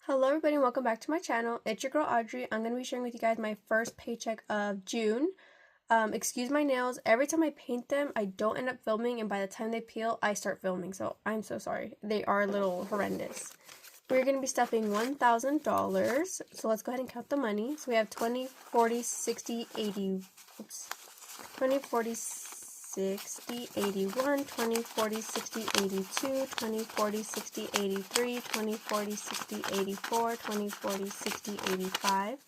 Hello everybody and welcome back to my channel. It's your girl Audrey. I'm going to be sharing with you guys my first paycheck of June. Excuse my nails. Every time I paint them, I don't end up filming, and by the time they peel, I start filming. So I'm so sorry. They are a little horrendous. We're going to be stuffing $1,000. So let's go ahead and count the money. So we have 20, 40, 60, 80. Oops. 20, 40, 60, 81, 20, 40, 60, 82, 20, 40, 60, 83, 20, 40, 60, 84, 20, 40, 60, 85,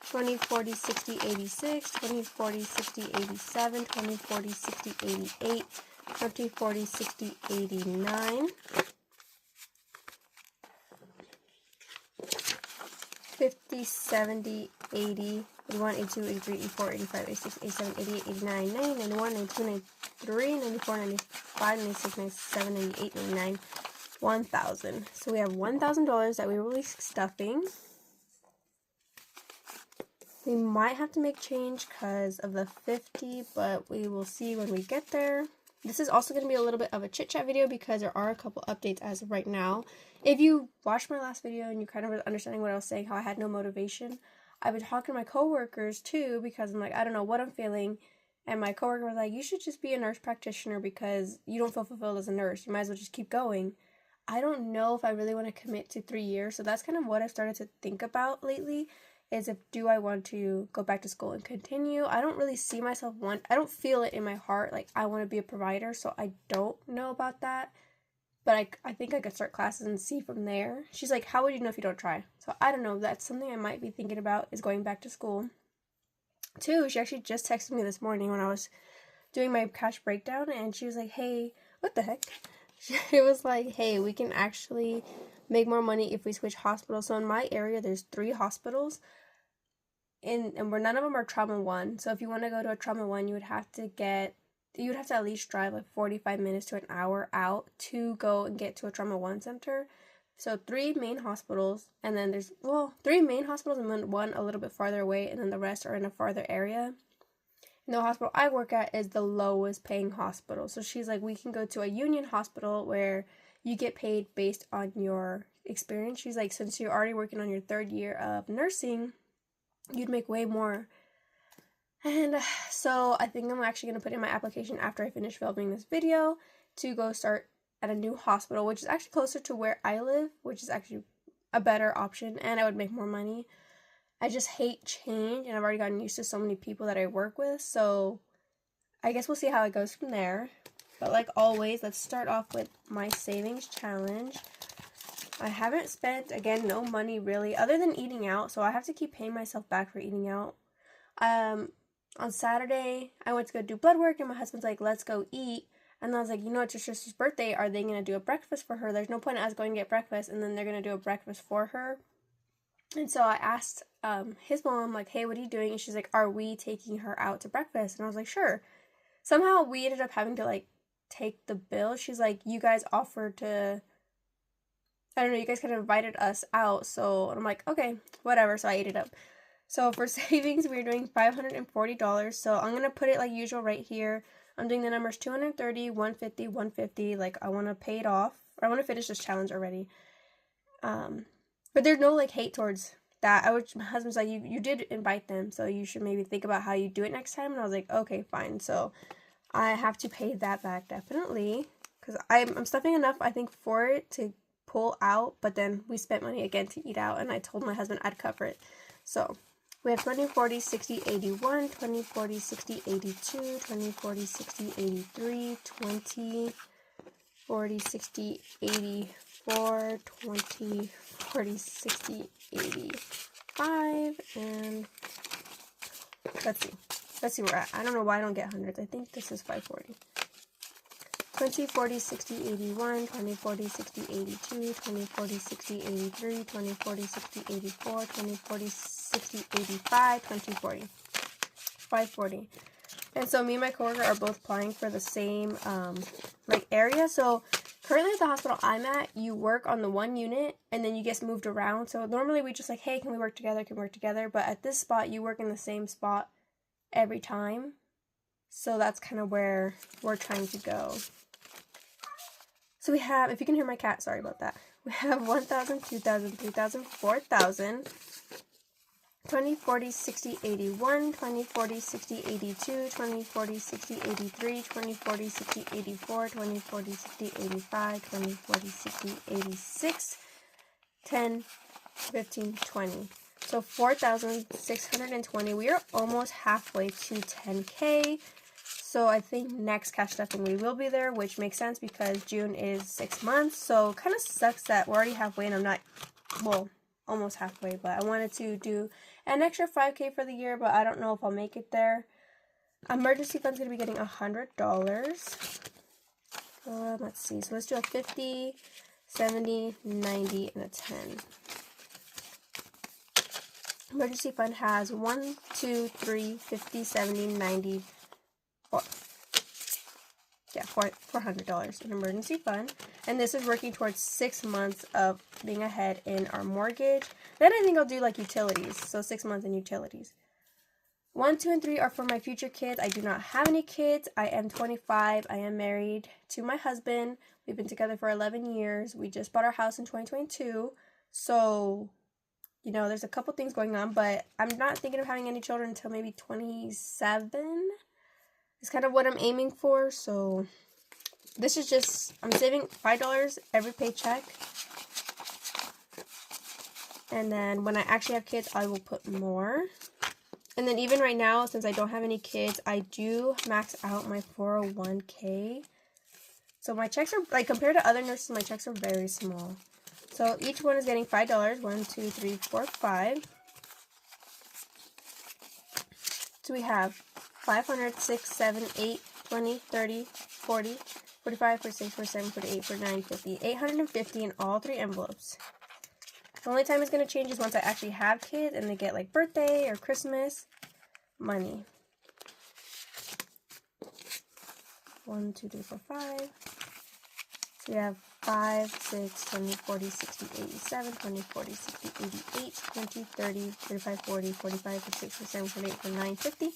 20, 40, 60, 86, 20, 40, 60, 87, 20, 40, 60, 88, 20, 40, 60, 89, 50, 70, 80, 81, 82, 83, 84, 85, 86, 87, 88, 89, 90, 91, 92, 93, 94, 95, 96, 97, 98, 99, 1,000. So we have $1,000 that we will be stuffing. We might have to make change because of the 50, but we will see when we get there. This is also going to be a little bit of a chit-chat video because there are a couple updates as of right now. If you watched my last video and you kind of were understanding what I was saying, how I had no motivation, I've been talking to my coworkers too because I'm like, I don't know what I'm feeling. And my coworker was like, you should just be a nurse practitioner because you don't feel fulfilled as a nurse. You might as well just keep going. I don't know if I really want to commit to 3 years. So that's kind of what I've started to think about lately. Is if do I want to go back to school and continue. I don't really see myself I don't feel it in my heart like I want to be a provider, so I don't know about that. But I think I could start classes and see from there. She's like, how would you know if you don't try? So I don't know. That's something I might be thinking about, is going back to school. Two, she actually just texted me this morning when I was doing my cash breakdown, and she was like, hey, what the heck? She was like, hey, we can actually make more money if we switch hospitals. So in my area, there's 3 hospitals, and where none of them are trauma 1. So if you want to go to a trauma 1, you would have to at least drive like 45 minutes to an hour out to go and get to a trauma 1 center. So 3 main hospitals, and then there's 3 main hospitals and then 1 a little bit farther away, and then the rest are in a farther area. And the hospital I work at is the lowest paying hospital. So she's like, we can go to a union hospital where you get paid based on your experience. She's like, since you're already working on your 3rd year of nursing, you'd make way more. And so I think I'm actually going to put in my application after I finish filming this video to go start at a new hospital, which is actually closer to where I live, which is actually a better option, and I would make more money. I just hate change, and I've already gotten used to so many people that I work with, so I guess we'll see how it goes from there. But like always, let's start off with my savings challenge. I haven't spent, again, no money really, other than eating out, so I have to keep paying myself back for eating out. On Saturday, I went to go do blood work, and my husband's like, let's go eat. And I was like, you know, it's your sister's birthday. Are they going to do a breakfast for her? There's no point in us going to get breakfast, and then they're going to do a breakfast for her. And so I asked his mom, like, hey, what are you doing? And she's like, are we taking her out to breakfast? And I was like, sure. Somehow we ended up having to, like, take the bill. She's like, you guys offered to, I don't know, you guys kind of invited us out. So I'm like, okay, whatever. So I ate it up. So for savings, we're doing $540. So I'm going to put it like usual right here. I'm doing the numbers 230, 150, 150. Like, I want to pay it off. I want to finish this challenge already. But there's no, like, hate towards that. My husband's like, you did invite them, so you should maybe think about how you do it next time. And I was like, okay, fine. So I have to pay that back, definitely. Because I'm stuffing enough, I think, for it to pull out. But then we spent money again to eat out, and I told my husband I'd cover it. So we have 20, 40, 60, 81, 20, 40, 60, 82, 20, 40, 60, 83, 20, 40, 60, 84, 20, 40, 60, 85, and let's see where we're at. I don't know why I don't get hundreds. I think this is 540. 20, 40, 60, 81, 20, 40, 60, 82, 20, 40, 60, 83, 20, 40, 60, 84, 20, 40, 60, 85, 20, 40. 540. And so me and my coworker are both applying for the same like area. So currently at the hospital I'm at, you work on the 1 unit and then you get moved around. So normally we just like, hey, can we work together? Can we work together? But at this spot, you work in the same spot every time. So that's kind of where we're trying to go. So we have, if you can hear my cat, sorry about that. We have 1,000, 2,000, 3,000, 4,000. 20, 40, 60, 81, 20, 40, 60, 82, 20, 40, 60, 83, 20, 40, 60, 84, 20, 40, 60, 85, 20, 40, 60, 86, 10, 15, 20. So 4,620. We are almost halfway to 10K. So I think next cash stuffing we will be there, which makes sense because June is 6 months. So kind of sucks that we're already halfway and I'm not, well, almost halfway, but I wanted to do an extra 5K for the year, but I don't know if I'll make it there. Emergency fund's going to be getting $100. Let's see. So let's do a 50, 70, 90, and a 10. Emergency fund has 1, 2, 3, 50, 70, 90, 4. Yeah, $400 in emergency fund. And this is working towards 6 months of being ahead in our mortgage. Then I think I'll do like utilities. So 6 months in utilities. 1, 2, and 3 are for my future kids. I do not have any kids. I am 25. I am married to my husband. We've been together for 11 years. We just bought our house in 2022. So, you know, there's a couple things going on. But I'm not thinking of having any children until maybe 27. It's kind of what I'm aiming for. So this is just, I'm saving $5 every paycheck. And then when I actually have kids, I will put more. And then even right now, since I don't have any kids, I do max out my 401k. So my checks are, like, compared to other nurses, my checks are very small. So each one is getting $5. 1, 2, 3, 4, 5. So we have 500, 6, 7, 8, 20, 30, 40, 45, 46, 47, 48, 49, 50. 850 in all 3 envelopes. The only time it's going to change is once I actually have kids and they get like birthday or Christmas money. 1, 2, 3, 4, 5. So we have 5, 6, 20, 40, 60, 87, 20, 40, 60, 88, 20, 30, 35, 40, 45, 46, 47, 48, 49, 50.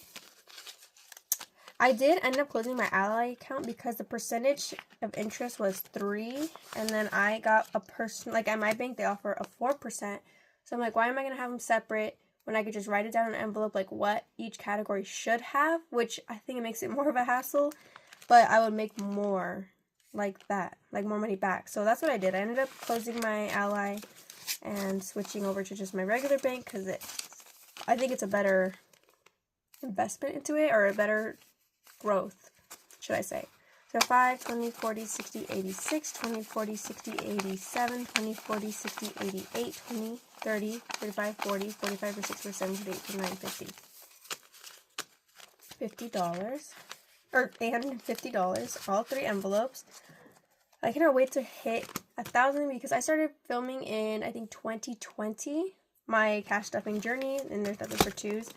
I did end up closing my Ally account because the percentage of interest was 3, and then I got a person, like at my bank, they offer a 4%. So I'm like, why am I going to have them separate when I could just write it down in an envelope, like what each category should have, which I think it makes it more of a hassle, but I would make more like that, like more money back. So that's what I did. I ended up closing my Ally and switching over to just my regular bank because I think it's a better investment into it, or a better growth, should I say. So 5, 20, 40, 60, 86, 20, 40, 60, 87, 20, 40, 60, 88, 20, 30, 35, 40, 45, 46, 47, 48, 49, 50. $50, or $850, all 3 envelopes. I cannot wait to hit 1,000 because I started filming in, I think, 2020, my cash stuffing journey, and there's nothing for 2s.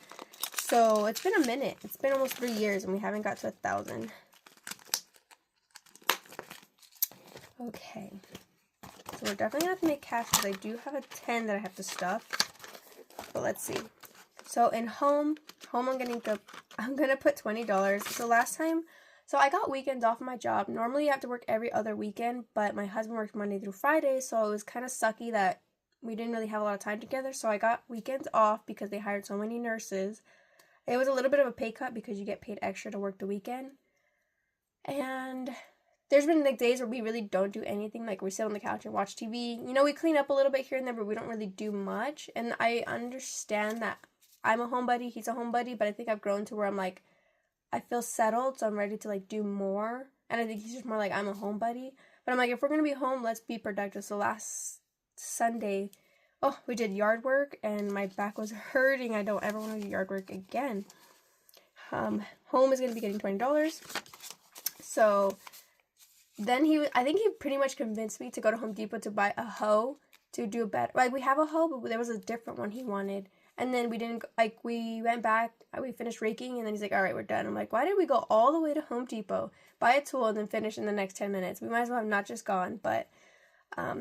So it's been a minute. It's been almost 3 years and we haven't got to 1,000. Okay. So we're definitely going to have to make cash because I do have a 10 that I have to stuff. But let's see. So in home I'm going to put $20. So last time, so I got weekends off my job. Normally you have to work every other weekend, but my husband works Monday through Friday, so it was kind of sucky that we didn't really have a lot of time together. So I got weekends off because they hired so many nurses. It was a little bit of a pay cut because you get paid extra to work the weekend. And there's been like days where we really don't do anything. Like we sit on the couch and watch TV. You know, we clean up a little bit here and there, but we don't really do much. And I understand that I'm a homebody, he's a homebody, but I think I've grown to where I'm like, I feel settled, so I'm ready to like do more. And I think he's just more like, I'm a homebody. But I'm like, if we're going to be home, let's be productive. So last Sunday, oh, we did yard work and my back was hurting. I don't ever want to do yard work again. Home is going to be getting $20. So then I think he pretty much convinced me to go to Home Depot to buy a hoe to do better. Like we have a hoe, but there was a different one he wanted. And then we didn't, like we went back, we finished raking, and then he's like, all right, we're done. I'm like, why did we go all the way to Home Depot, buy a tool, and then finish in the next 10 minutes? We might as well have not just gone, but I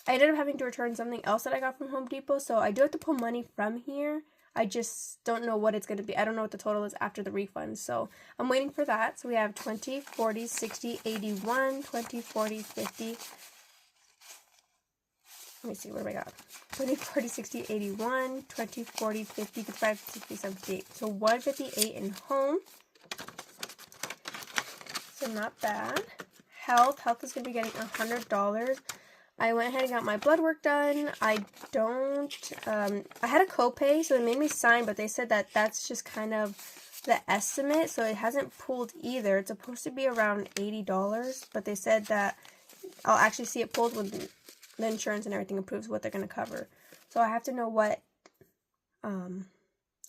ended up having to return something else that I got from Home Depot, so I do have to pull money from here. I just don't know what it's going to be. I don't know what the total is after the refund, so I'm waiting for that. So we have 20, 40, 60, 81, 20, 40, 50, let me see, what do I got? 20, 40, 60, 81, 20, 40, 50, 55, 60, 78. So 158 in home. So not bad. Health is going to be getting $100. I went ahead and got my blood work done. I had a copay, so they made me sign, but they said that that's just kind of the estimate, so it hasn't pulled either. It's supposed to be around $80, but they said that I'll actually see it pulled when the insurance and everything approves what they're going to cover. So I have to know what, I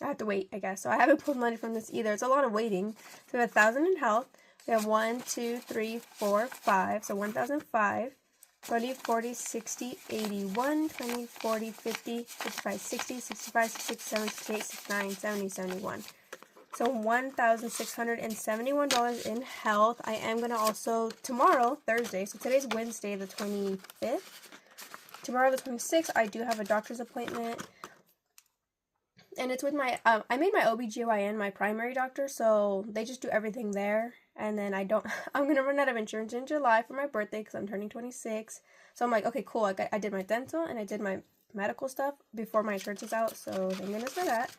have to wait, I guess. So I haven't pulled money from this either. It's a lot of waiting. So we have 1,000 in health. We have 1, 2, 3, 4, 5. So 1,005. 20, 40, 60, 81, 20, 40, 50, 55, 60, 65, 67, 68, 69, 70, 71. So $1,671 in health. I am going to also, tomorrow, Thursday, so today's Wednesday, the 25th. Tomorrow, the 26th, I do have a doctor's appointment. And it's with my, I made my OBGYN my primary doctor, so they just do everything there. And then I'm going to run out of insurance in July for my birthday because I'm turning 26. So I'm like, okay, cool. I did my dental and I did my medical stuff before my insurance is out. So thank goodness for that.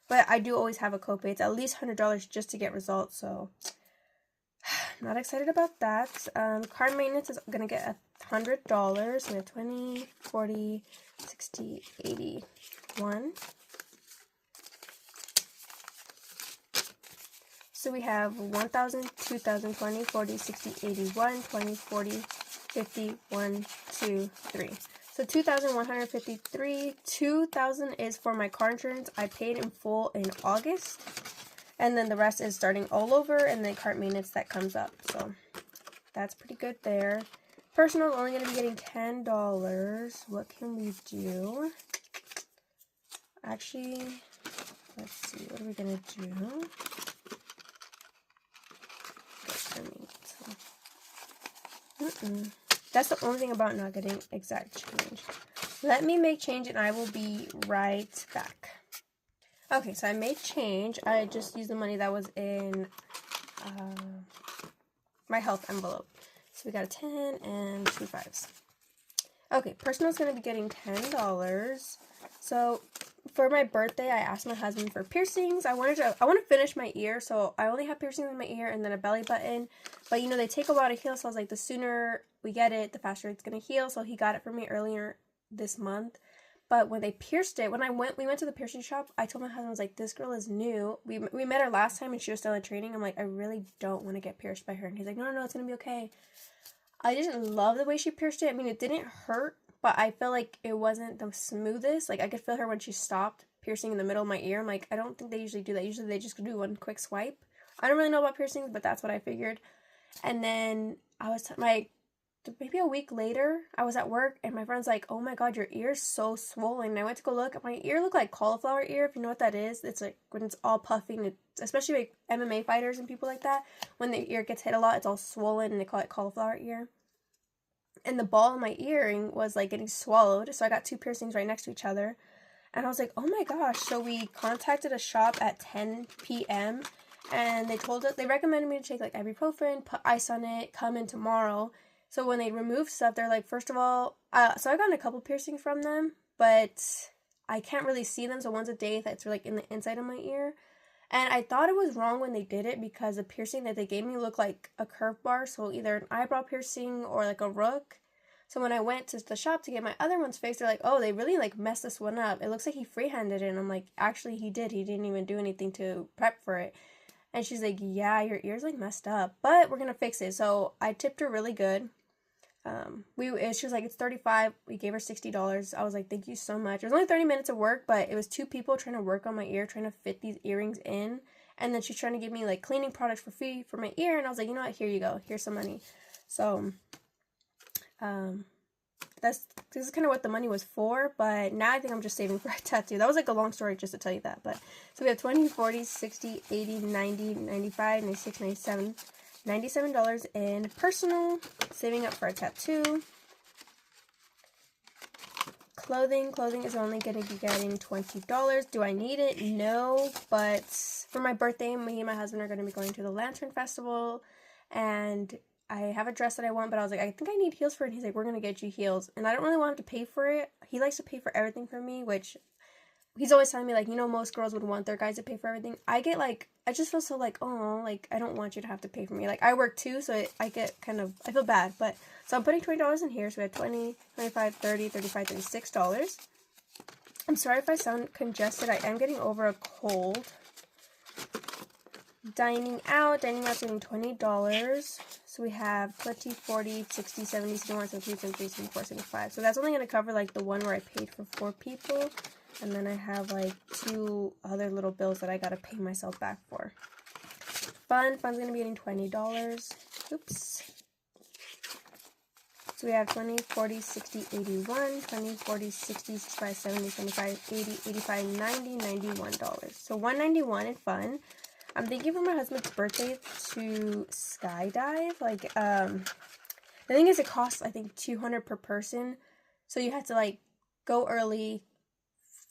But I do always have a copay. It's at least $100 just to get results. So not excited about that. Car maintenance is going to get $100. So we have 20, 40, 60, 81. So we have 1,000, 2,000, 20, 40, 60, 81, 20, 40, 50, 1, 2, 3. So 2,153. 2,000 is for my car insurance. I paid in full in August. And then the rest is starting all over and then car maintenance that comes up. So that's pretty good there. Personal is only going to be getting $10. What can we do? Actually, let's see. What are we going to do? That's the only thing about not getting exact change. Let me make change and I will be right back. Okay, so I made change. I just used the money that was in my health envelope. So we got a 10 and 2 5s. Okay, personal's going to be getting $10. So for my birthday, I asked my husband for piercings. I want to finish my ear, so I only have piercings in my ear and then a belly button. But you know, they take a while to heal, so I was like, the sooner we get it, the faster it's going to heal. So he got it for me earlier this month. But when they pierced it, we went to the piercing shop, I told my husband, I was like, this girl is new. We met her last time and she was still in training. I'm like, I really don't want to get pierced by her. And he's like, no, it's going to be okay. I didn't love the way she pierced it. I mean, it didn't hurt, but I feel like it wasn't the smoothest. Like, I could feel her when she stopped piercing in the middle of my ear. I'm like, I don't think they usually do that. Usually they just do one quick swipe. I don't really know about piercings, but that's what I figured. And then I was maybe a week later, I was at work and my friend's like, oh my god, your ear's so swollen. And I went to go look. My ear looked like cauliflower ear, if you know what that is. It's like when it's all puffing, especially like MMA fighters and people like that. When the ear gets hit a lot, it's all swollen and they call it cauliflower ear. And the ball in my earring was like getting swallowed. So I got 2 piercings right next to each other. And I was like, oh my gosh. So we contacted a shop at 10 p.m. And they recommended me to take like ibuprofen, put ice on it, come in tomorrow. So when they remove stuff, they're like, first of all, so I got a couple piercings from them, but I can't really see them. So one's a day that's like in the inside of my ear. And I thought it was wrong when they did it because the piercing that they gave me looked like a curve bar. So either an eyebrow piercing or like a rook. So when I went to the shop to get my other one's fixed, they're like, oh, they really like messed this one up. It looks like he freehanded it. And I'm like, actually he did. He didn't even do anything to prep for it. And she's like, yeah, your ear's like messed up, but we're going to fix it. So I tipped her really good. She was like, it's $35. We gave her $60. I was like, thank you so much. It was only 30 minutes of work, but it was 2 people trying to work on my ear, trying to fit these earrings in. And then she's trying to give me like cleaning products for free for my ear. And I was like, you know what? Here you go. Here's some money. So, this is kind of what the money was for, but now I think I'm just saving for a tattoo. That was like a long story just to tell you that. But so we have 20, 40, 60, 80, 90, 95, 96, 97. $97 in personal, saving up for a tattoo. Clothing is only going to be getting $20. Do I need it? No, but for my birthday, me and my husband are going to be going to the Lantern Festival, and I have a dress that I want, but I was like, I think I need heels for it. And he's like, we're going to get you heels. And I don't really want him to pay for it. He likes to pay for everything for me, which he's always telling me, like, you know, most girls would want their guys to pay for everything. I get, like, I just feel so, like, oh, like, I don't want you to have to pay for me. Like, I work too, so I get kind of, I feel bad. But, so I'm putting $20 in here. So we have $20, $25, $30, $35, $36. I'm sorry if I sound congested. I am getting over a cold. Dining out's getting $20. So we have 20, 40, 60, 70, 71, 72, 73, 74, 75. So that's only going to cover, like, the one where I paid for 4 people. And then I have, like, 2 other little bills that I got to pay myself back for. Fun's going to be getting $20. Oops. So we have 20, 40, 60, 81, 20, 40, 60, 65, 70, 75, 80, 85, 90, $91. So $191 in fun. I'm thinking for my husband's birthday to skydive. Like, the thing is, it costs, I think, $200 per person. So you have to, like, go early,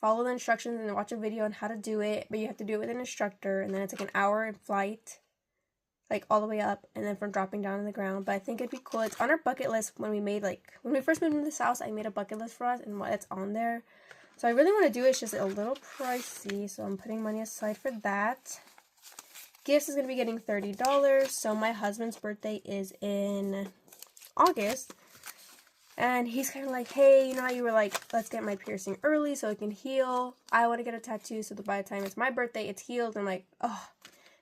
follow the instructions, and watch a video on how to do it. But you have to do it with an instructor, and then it's, like, an hour in flight, like, all the way up, and then from dropping down on the ground. But I think it'd be cool. It's on our bucket list when we made, like, when we first moved into this house, I made a bucket list for us, and it's on there. So I really want to do it. It's just a little pricey, so I'm putting money aside for that. Gifts is going to be getting $30. So my husband's birthday is in August. And he's kind of like, hey, you know how you were like, let's get my piercing early so it can heal. I want to get a tattoo so that by the time it's my birthday, it's healed. I'm like, oh.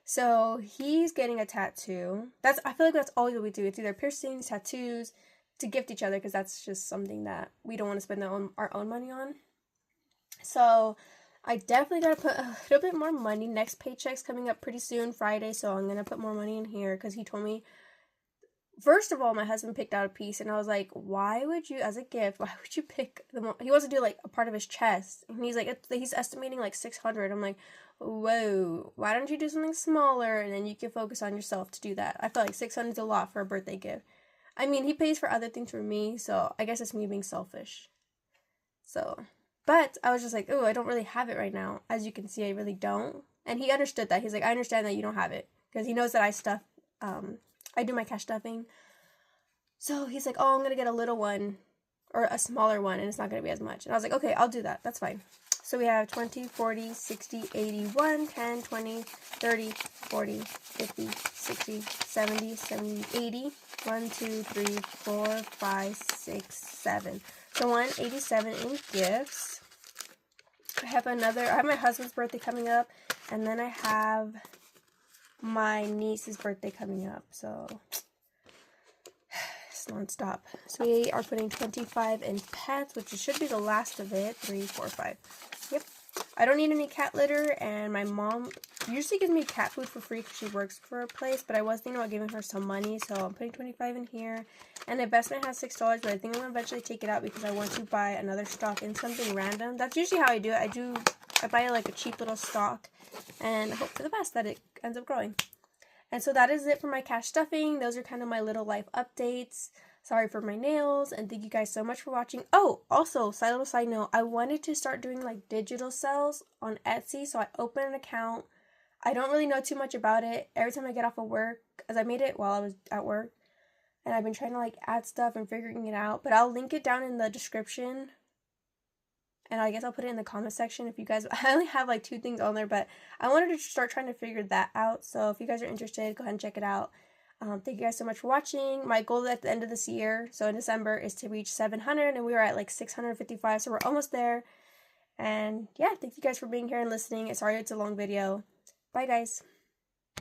So he's getting a tattoo. I feel like that's all we do. It's either piercings, tattoos, to gift each other, because that's just something that we don't want to spend our own money on. So I definitely got to put a little bit more money. Next paycheck's coming up pretty soon, Friday, so I'm going to put more money in here because he told me, first of all, my husband picked out a piece, and I was like, why would you, as a gift, why would you pick he wants to do, like, a part of his chest, and he's like, he's estimating, like, 600. I'm like, whoa, why don't you do something smaller, and then you can focus on yourself to do that. I feel like 600 is a lot for a birthday gift. I mean, he pays for other things for me, so I guess it's me being selfish. So, but I was just like, oh, I don't really have it right now. As you can see, I really don't. And he understood that. He's like, I understand that you don't have it. Because he knows that I do my cash stuffing. So he's like, oh, I'm going to get a little one. Or a smaller one. And it's not going to be as much. And I was like, okay, I'll do that. That's fine. So we have 20, 40, 60, 81, 10, 20, 30, 40, 50, 60, 70, 70, 80. 1, 2, 3, 4, 5, 6, 7. So 187 in gifts. I have my husband's birthday coming up, and then I have my niece's birthday coming up, so it's non-stop. So we are putting 25 in pets, which should be the last of it. 3, 4, 5. Yep. I don't need any cat litter, and my mom usually gives me cat food for free because she works for a place, but I was thinking about giving her some money, so I'm putting 25 in here. And the investment has $6, but I think I'm going to eventually take it out because I want to buy another stock in something random. That's usually how I do it. I buy, like, a cheap little stock and hope for the best that it ends up growing. And so that is it for my cash stuffing. Those are kind of my little life updates. Sorry for my nails, and thank you guys so much for watching. Oh, also, side note, I wanted to start doing, like, digital sales on Etsy, so I opened an account. I don't really know too much about it. Every time I get off of work, as I made it while I was at work, and I've been trying to, like, add stuff and figuring it out, but I'll link it down in the description, and I guess I'll put it in the comment section if you guys, I only have, like, 2 things on there, but I wanted to start trying to figure that out, so if you guys are interested, go ahead and check it out. Thank you guys so much for watching. My goal at the end of this year, so in December, is to reach 700, and we were at, like, 655, so we're almost there. And yeah, thank you guys for being here and listening. Sorry it's a long video. Bye, guys.